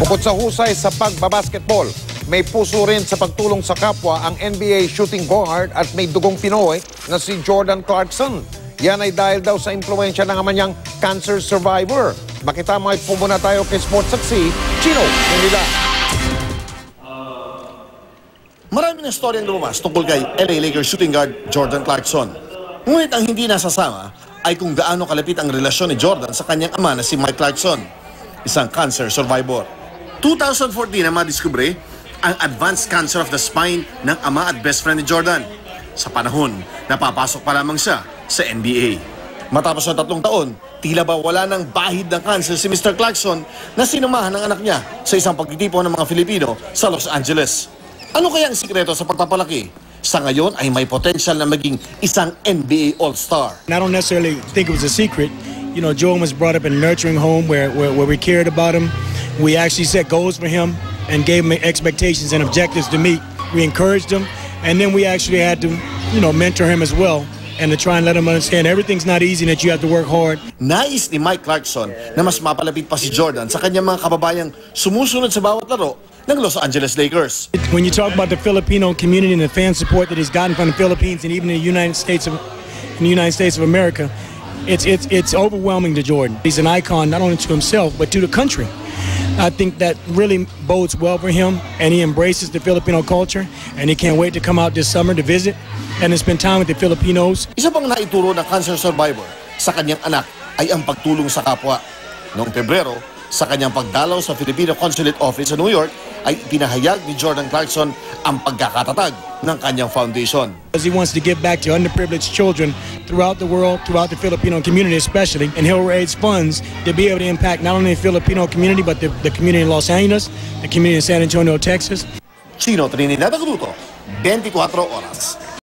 Bukod sa husay sa pagbabasketball, may puso rin sa pagtulong sa kapwa ang NBA shooting guard at may dugong Pinoy na si Jordan Clarkson. Yan ay dahil daw sa impluensya ng ama niyang cancer survivor. Makita mga po muna tayo kay Sports Saksi, Chino Manila. Marami na storyang lumabas tungkol kay LA Lakers shooting guard Jordan Clarkson. Ngunit ang hindi nasasama ay kung gaano kalapit ang relasyon ni Jordan sa kanyang ama na si Mike Clarkson, isang cancer survivor. 2014 na madiskubre ang advanced cancer of the spine ng ama at best friend ni Jordan. Sa panahon, napapasok pa lamang siya sa NBA. Matapos ng 3 taon, tila ba wala nang bahid ng cancer si Mr. Clarkson na sinamahan ng anak niya sa isang pagtitipon ng mga Filipino sa Los Angeles. Ano kaya ang sikreto sa pagpapalaki? Sa ngayon ay may potential na maging isang NBA All-Star. I don't necessarily think it was a secret. You know, Jordan was brought up in a nurturing home where we cared about him. We actually set goals for him and gave him expectations and objectives to meet. We encouraged him, and then we actually had to, you know, mentor him as well and to try and let him understand everything's not easy and that you have to work hard. Nais ni Mike Clarkson na mas mapalapit pa si Jordan sa kanyang mga kababayang sumusunod sa bawat laro ng Los Angeles Lakers. When you talk about the Filipino community and the fan support that he's gotten from the Philippines and even in the United States of America, it's overwhelming to Jordan. He's an icon not only to himself but to the country. I think that really bodes well for him, and he embraces the Filipino culture, and he can't wait to come out this summer to visit and to spend time with the Filipinos. Isa pang naituro ng cancer survivor sa kanyang anak ay ang pagtulong sa kapwa. Noong Pebrero, sa kanyang pagdalaw sa Filipino Consulate Office sa New York, ay pinahayag ni Jordan Clarkson ang pagkakatatag ng kanyang foundation. He wants to give back to underprivileged children throughout the world, throughout the Filipino community especially, and he'll raise funds to be able to impact not only the Filipino community but the community in Los Angeles, the community in San Antonio, Texas. Chino Trinidad Aguduto, 24 Oras.